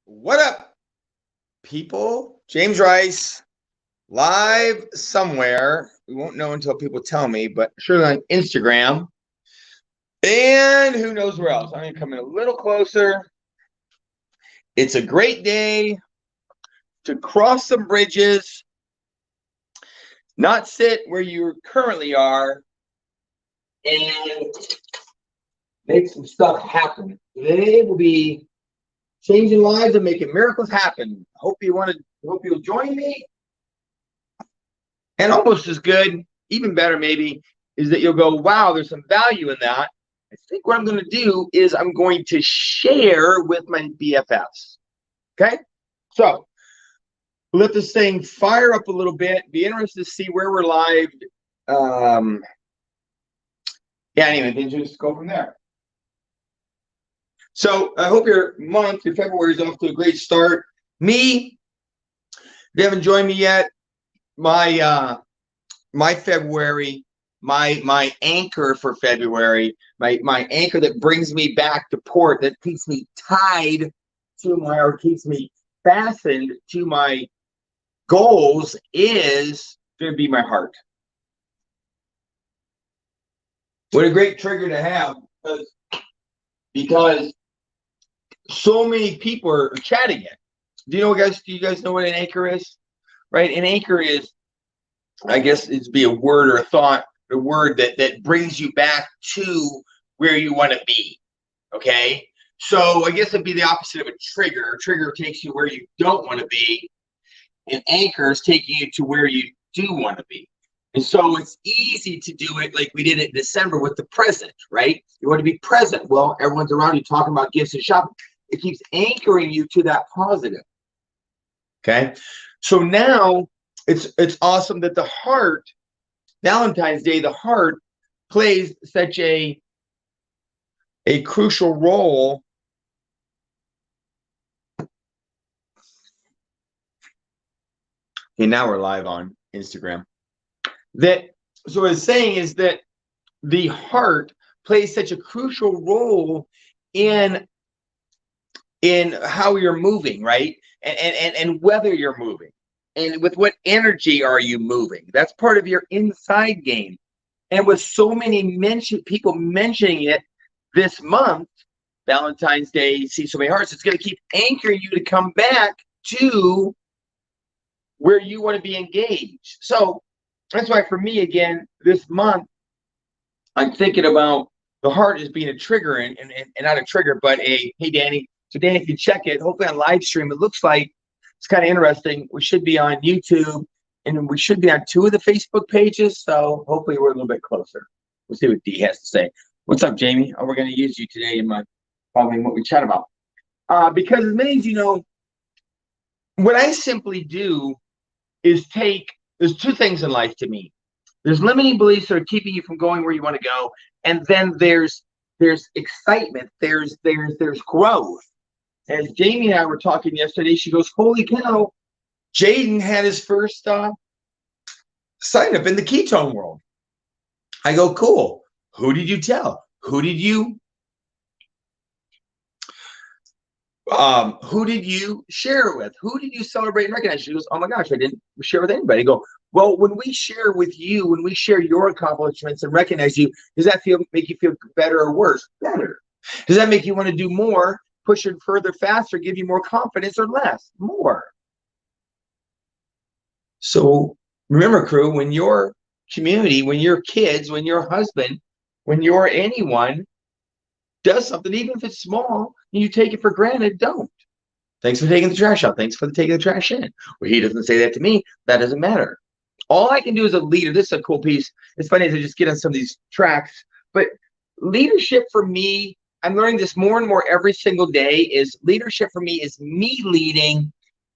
What up, people? James Rice, live somewhere. We won't know until people tell me, but surely on Instagram. And who knows where else? I'm going to come in a little closer. It's a great day to cross some bridges, not sit where you currently are, and make some stuff happen. Today will be changing lives and making miracles happen. Hope you'll join me. And almost as good, even better maybe, is that you'll go, wow, there's some value in that. I think what I'm going to do is I'm going to share with my BFFs. Okay? So let this thing fire up a little bit. Be interested to see where we're live. Anyway, then just go from there. So I hope your February is off to a great start. Me, if you haven't joined me yet, my February, my anchor for February, my anchor that brings me back to port, that keeps me tied to or keeps me fastened to my goals is going to be my heart. What a great trigger to have, because so many people are chatting it. Do you guys know what an anchor is? Right? An anchor is, I guess it'd be a word or a thought, a word that brings you back to where you want to be. Okay? So I guess it'd be the opposite of a trigger. A trigger takes you where you don't want to be. And anchors taking you to where you do want to be. And so it's easy to do it like we did it in December with the present, right? You want to be present. Well, everyone's around you talking about gifts and shopping. It keeps anchoring you to that positive. Okay? So now it's awesome that the heart, Valentine's Day, the heart plays such a crucial role Okay, now we're live on Instagram. So what I'm saying is that the heart plays such a crucial role in how you're moving, right? And whether you're moving. And with what energy are you moving? That's part of your inside game. And with so many people mentioning it this month, Valentine's Day, see so many hearts, it's going to keep anchoring you to come back to where you want to be engaged. So that's why for me, again, this month, I'm thinking about the heart as being a trigger and not a trigger, but hey, Danny. So Danny, if you check it, hopefully on live stream, it looks like it's kind of interesting. We should be on YouTube and we should be on 2 of the Facebook pages. So hopefully we're a little bit closer. We'll see what D has to say. What's up, Jamie? Oh, we're going to use you today in probably what we chat about. Because as many as you know, what I simply do is there's 2 things in life to me. There's limiting beliefs that are keeping you from going where you want to go. And then there's excitement. There's growth. As Jamie and I were talking yesterday, she goes, holy cow, Jaden had his first sign up in the ketone world. I go, cool. Who did you tell? Who did you share it with? Who did you celebrate and recognize? She goes, oh my gosh, I didn't share with anybody. I go, well, when we share with you, when we share your accomplishments and recognize you, does that make you feel better or worse? Better. Does that make you want to do more, push it further, faster, give you more confidence, or less? More. So remember, crew, when your community, when your kids, when your husband, when your anyone does something, even if it's small, and you take it for granted, don't. Thanks for taking the trash out. Thanks for taking the trash in. Well, he doesn't say that to me. That doesn't matter. All I can do as a leader, this is a cool piece. It's funny to just get on some of these tracks, but leadership for me, I'm learning this more and more every single day, is leadership for me is me leading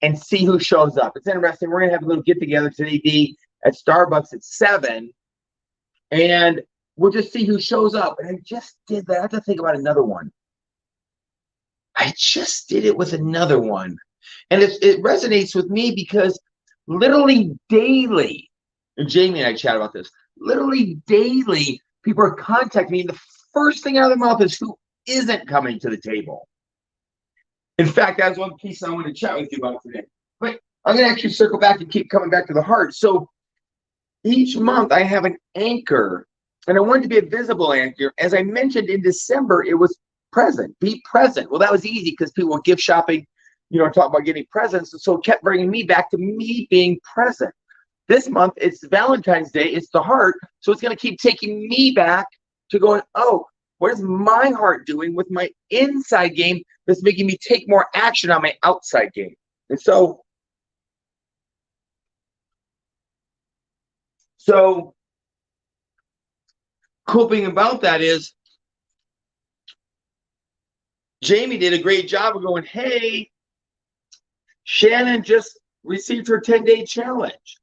and see who shows up. It's interesting. We're going to have a little get together today, D, at Starbucks at 7, and we'll just see who shows up. And I just did that. I have to think about another one. I just did it with another one. And it resonates with me because literally daily, and Jamie and I chat about this, literally daily, people are contacting me. And the first thing out of their mouth is who isn't coming to the table. In fact, that's one piece I want to chat with you about today. But I'm going to actually circle back and keep coming back to the heart. So each month I have an anchor, and I wanted to be a visible anchor. As I mentioned in December, it was present, be present. Well, that was easy because people were gift shopping, talk about getting presents. And so it kept bringing me back to me being present. This month, it's Valentine's Day, it's the heart. So it's going to keep taking me back to going, oh, what is my heart doing with my inside game that's making me take more action on my outside game? And so cool thing about that is Jamie did a great job of going, hey, Shannon just received her 10-day challenge.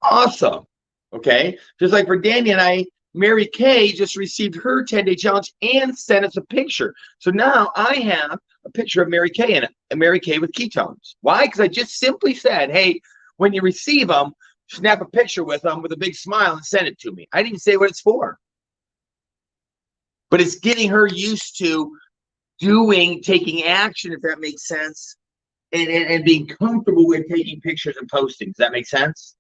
Awesome. Okay. Just like for Danny and I, Mary Kay just received her 10-day challenge and sent us a picture. So now I have a picture of Mary Kay in it, a Mary Kay with ketones. Why? Because I just simply said, hey, when you receive them, snap a picture with them with a big smile and send it to me. I didn't even say what it's for. But it's getting her used to taking action, if that makes sense, and being comfortable with taking pictures and posting. Does that make sense?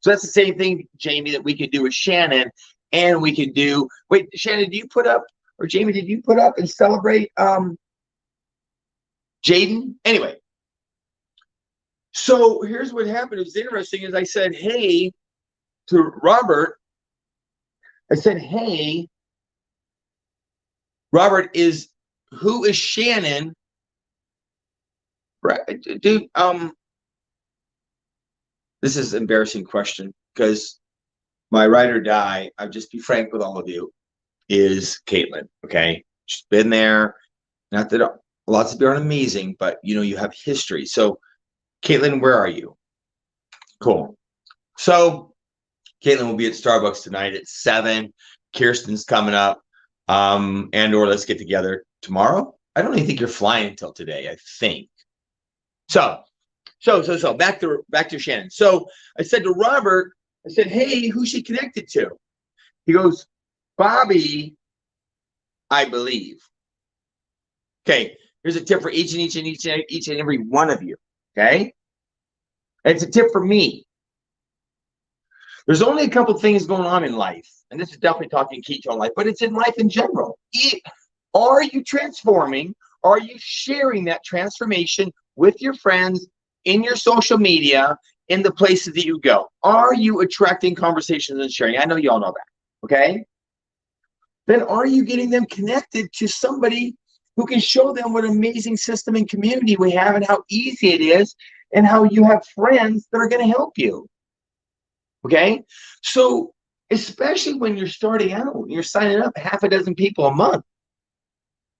So that's the same thing, Jamie, that we could do with Shannon, and we could do. Wait, Shannon, did you put up, or Jamie, did you put up and celebrate Jaden? Anyway, so here's what happened. It was interesting. Is I said, hey, to Robert. I said, hey, Robert, who is Shannon? Right, dude. This is an embarrassing question because my ride or die, I'll just be frank with all of you, is Caitlin. Okay. She's been there. Not that lots of you aren't amazing, but you have history. So, Caitlin, where are you? Cool. So, Caitlin will be at Starbucks tonight at 7. Kirsten's coming up. Or let's get together tomorrow. I don't even think you're flying until today, I think. So back to Shannon. So I said to Robert, I said, hey, who's she connected to? He goes, Bobby, I believe. Okay, here's a tip for each and every one of you. Okay, and it's a tip for me. There's only a couple things going on in life, and this is definitely talking ketone life, but it's in life in general. Are you transforming? Are you sharing that transformation with your friends, in your social media, in the places that you go? Are you attracting conversations and sharing? I know you all know that, okay? Then are you getting them connected to somebody who can show them what an amazing system and community we have and how easy it is and how you have friends that are going to help you, okay? So especially when you're starting out, you're signing up half a dozen people a month.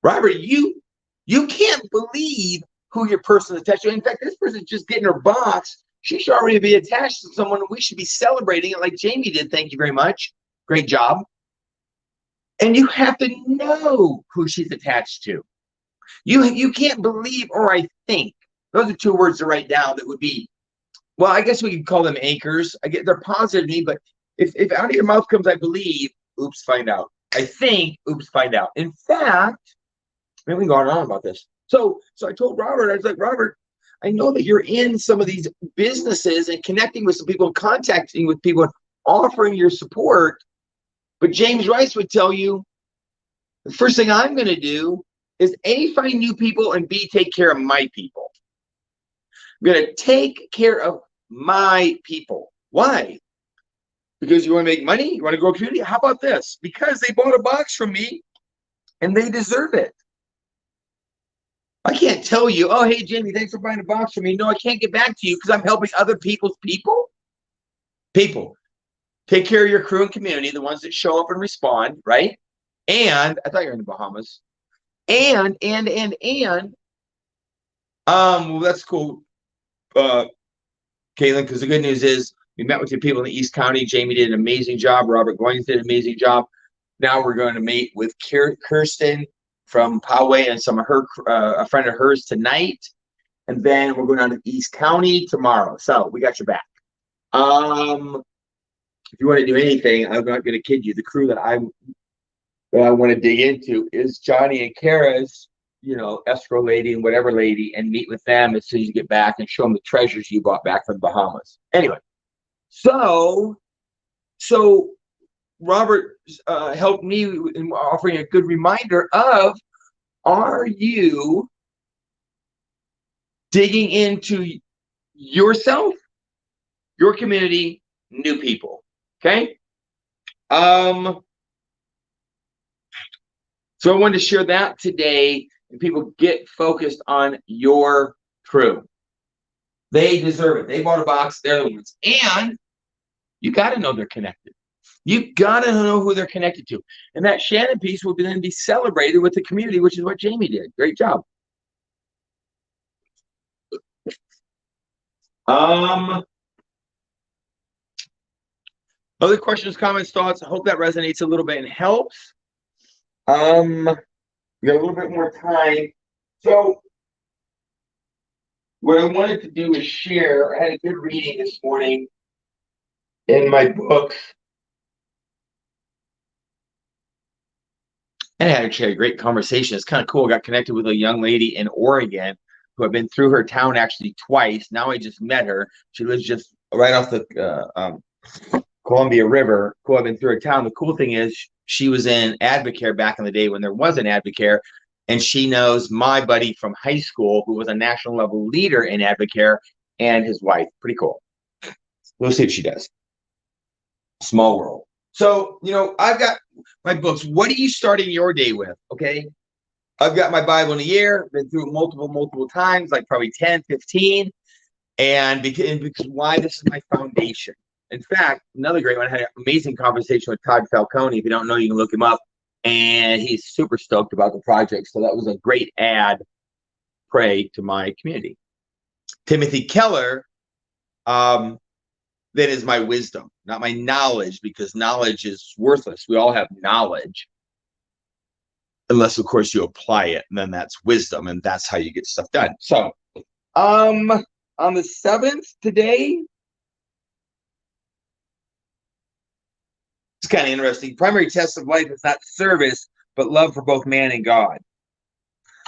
Robert, you can't believe who your person is attached to. In fact, this person's just getting her box. She should already be attached to someone. We should be celebrating it like Jamie did. Thank you very much. Great job. And you have to know who she's attached to. You can't believe, or I think. Those are 2 words to write down that would be, well, I guess we could call them anchors. I get they're positive to me, but if out of your mouth comes, I believe, oops, find out. I think, oops, find out. In fact, we've been going on about this. So I told Robert, I was like, Robert, I know that you're in some of these businesses and connecting with some people and contacting with people and offering your support. But James Rice would tell you, the first thing I'm going to do is A, find new people, and B, take care of my people. I'm going to take care of my people. Why? Because you want to make money? You want to grow a community? How about this? Because they bought a box from me and they deserve it. I can't tell you, oh, hey, Jamie, thanks for buying a box from me. No, I can't get back to you because I'm helping other people's people. People. Take care of your crew and community, the ones that show up and respond, right? And I thought you were in the Bahamas. And well, that's cool, Caitlin, because the good news is we met with your people in the East County. Jamie did an amazing job. Robert Goins did an amazing job. Now we're going to meet with Kirsten from Poway and some of her, a friend of hers tonight. And then we're going on to East County tomorrow. So we got your back. If you want to do anything, I'm not going to kid you. The crew that I want to dig into is Johnny and Kara's escrow lady and whatever lady and meet with them as soon as you get back and show them the treasures you brought back from the Bahamas. Anyway, so Robert helped me in offering a good reminder of, are you digging into yourself, your community, new people? Okay. So I wanted to share that today, and people get focused on your crew. They deserve it. They bought a box. They're the ones. And you got to know they're connected. You got to know who they're connected to. And that Shannon piece will then be celebrated with the community, which is what Jamie did. Great job. Other questions, comments, thoughts? I hope that resonates a little bit and helps. We got a little bit more time. So what I wanted to do is share. I had a good reading this morning in my books. And I actually had a great conversation. It's kind of cool. I got connected with a young lady in Oregon who I've been through her town actually twice. Now I just met her. She lives just right off the Columbia River. Cool. I've been through her town. The cool thing is she was in Advocare back in the day when there was an Advocare. And she knows my buddy from high school who was a national level leader in Advocare and his wife. Pretty cool. We'll see if she does. Small world. So, I've got my books. What are you starting your day with? Okay. I've got my Bible in a year, been through it multiple times, like probably 10, 15. And because why? This is my foundation. In fact, another great one, I had an amazing conversation with Todd Falcone. If you don't know, you can look him up. And he's super stoked about the project. So that was a great add, pray to my community. Timothy Keller, that is my wisdom, not my knowledge, because knowledge is worthless. We all have knowledge. Unless, of course, you apply it, and then that's wisdom, and that's how you get stuff done. So, on the 7th today, it's kind of interesting. Primary test of life is not service, but love for both man and God.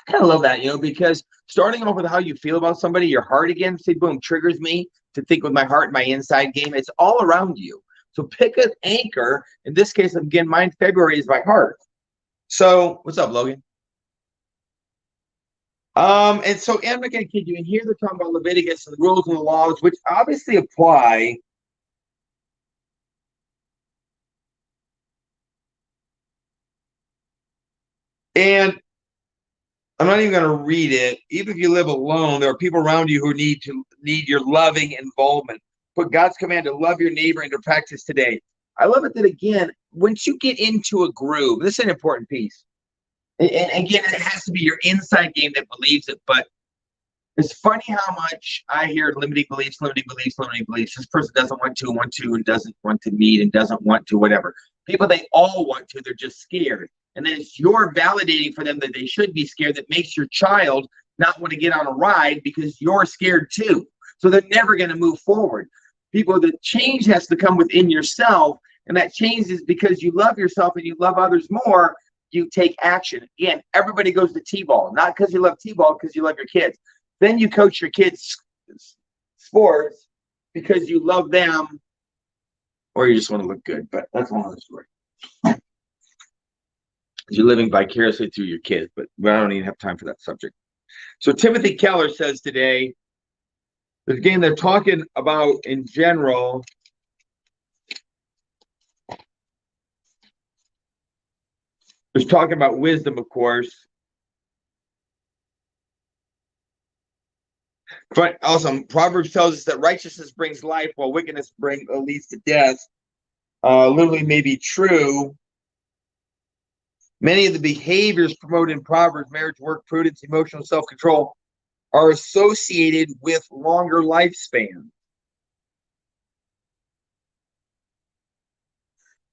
I kind of love that, because starting off with how you feel about somebody, your heart again, say, boom, triggers me to think with my heart, my inside game. It's all around you. So pick an anchor. In this case, again, mine February is my heart. So what's up, Logan? And so I'm not going to kid you. And here they're talking about Leviticus and the rules and the laws, which obviously apply. And I'm not even going to read it. Even if you live alone, there are people around you who need your loving involvement. Put God's command to love your neighbor into practice today. I love it that, again, once you get into a groove, this is an important piece. And again, it has to be your inside game that believes it. But it's funny how much I hear limiting beliefs. This person doesn't want to, and doesn't want to meet, and doesn't want to, whatever. People, they all want to. They're just scared. And then it's your validating for them that they should be scared that makes your child not want to get on a ride because you're scared too. So they're never going to move forward. People, the change has to come within yourself. And that change is because you love yourself and you love others more. You take action. Again, everybody goes to T-ball, not because you love T-ball, because you love your kids. Then you coach your kids' sports because you love them, or you just want to look good. But that's another story. You're living vicariously through your kids, but I don't even have time for that subject. So Timothy Keller says today, again, they're talking about in general. There's talking about wisdom, of course. But also, Proverbs tells us that righteousness brings life, while wickedness leads to death. Literally may be true. Many of the behaviors promoted in Proverbs, marriage, work, prudence, emotional self-control, are associated with longer lifespan.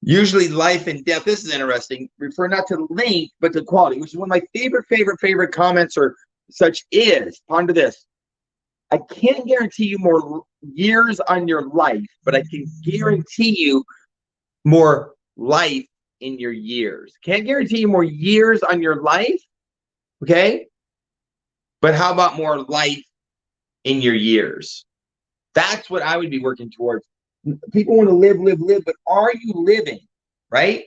Usually life and death, this is interesting, refer not to length, but to quality, which is one of my favorite comments or such is, ponder this. I can't guarantee you more years on your life, but I can guarantee you more life in your years. Can't guarantee you more years on your life, okay? but how about more life in your years? That's what I would be working towards. People want to live, live, live, but are you living, right?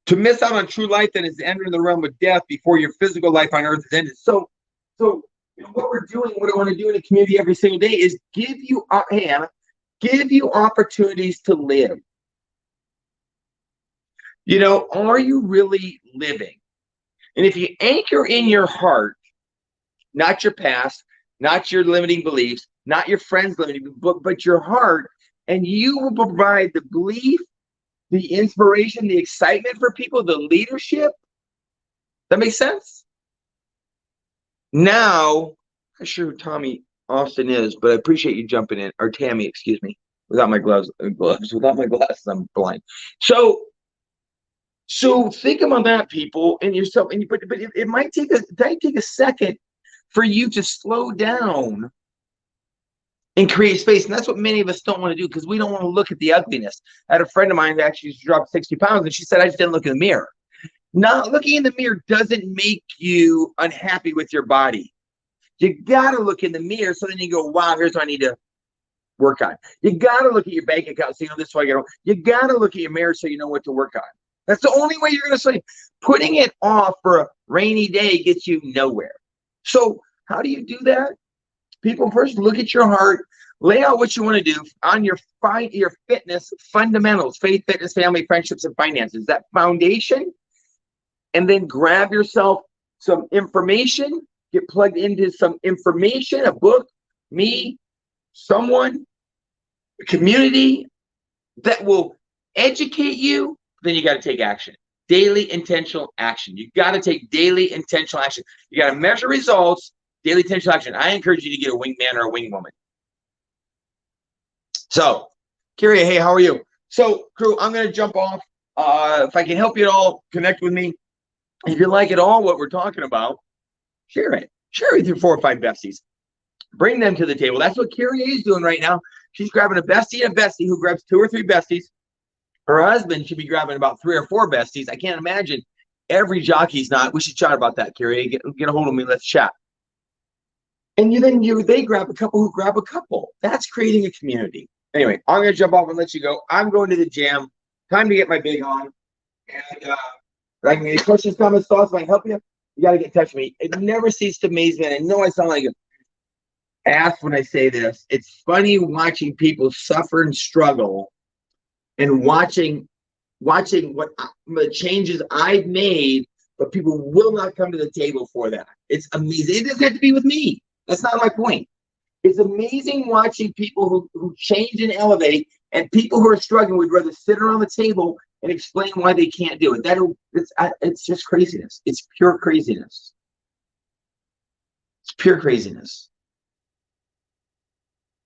To miss out on true life, that is entering the realm of death before your physical life on earth is ended. So what we're doing, what I want to do in the community every single day is give you, hey Anna, give you opportunities to live. Are you really living? And if you anchor in your heart, not your past, not your limiting beliefs, not your friends' limiting, but your heart, and you will provide the belief, the inspiration, the excitement for people, the leadership. That makes sense? Now, I'm not sure who Tommy Austin is, but I appreciate you jumping in, or Tammy, excuse me. Without my gloves, without my glasses, I'm blind. So think about that, people, and yourself. But it might take a second for you to slow down and create space. And that's what many of us don't want to do, because we don't want to look at the ugliness. I had a friend of mine that actually dropped 60 pounds, and she said, I just didn't look in the mirror. Not looking in the mirror doesn't make you unhappy with your body. You got to look in the mirror, so then you go, wow, here's what I need to work on. You got to look at your bank account, so you know this is what I got. You got to look at your mirror so you know what to work on. That's the only way you're going to sleep. Putting it off for a rainy day gets you nowhere. So how do you do that? People, first look at your heart, lay out what you want to do on your fitness fundamentals: faith, fitness, family, friendships, and finances. That foundation. And then grab yourself some information, get plugged into some information, a book, me, someone, a community that will educate you. Then you got to take action. Daily intentional action. You got to take daily intentional action. You got to measure results, daily intentional action. I encourage you to get a wingman or a wingwoman. So, Kyria, hey, how are you? So, crew, I'm going to jump off. If I can help you at all, connect with me. If you like it all, what we're talking about, share it. Share it with your 4 or 5 besties. Bring them to the table. That's what Kyria is doing right now. She's grabbing a bestie and a bestie who grabs 2 or 3 besties. Her husband should be grabbing about 3 or 4 besties. I can't imagine every jockey's not. We should chat about that, Kyria. Get a hold of me. Let's chat. And they grab a couple who grab a couple. That's creating a community. Anyway, I'm going to jump off and let you go. I'm going to the gym. Time to get my big on. And like, any questions, comments, thoughts, if I can help you, you got to get in touch with me. It never ceases to amaze me. And I know I sound like an ass when I say this. It's funny watching people suffer and struggle, and watching what the changes I've made, but people will not come to the table for that. It's amazing. It doesn't have to be with me. That's not my point. It's amazing watching people who change and elevate, and people who are struggling would rather sit around the table and explain why they can't do it. It's just craziness. It's pure craziness. It's pure craziness.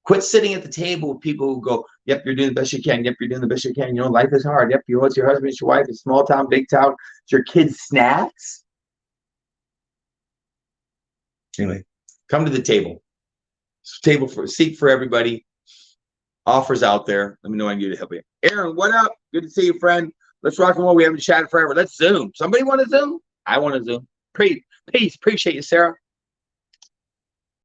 Quit sitting at the table with people who go, yep, you're doing the best you can. Yep, you're doing the best you can. Life is hard. Yep, it's your husband, it's your wife, it's small town, big town, it's your kids' snacks. Anyway, come to the table. Seat for everybody. Offers out there. Let me know I can do to help you. Aaron, what up? Good to see you, friend. Let's rock and roll. We haven't chatted forever. Let's Zoom. Somebody want to Zoom? I want to Zoom. Peace. Appreciate you, Sarah.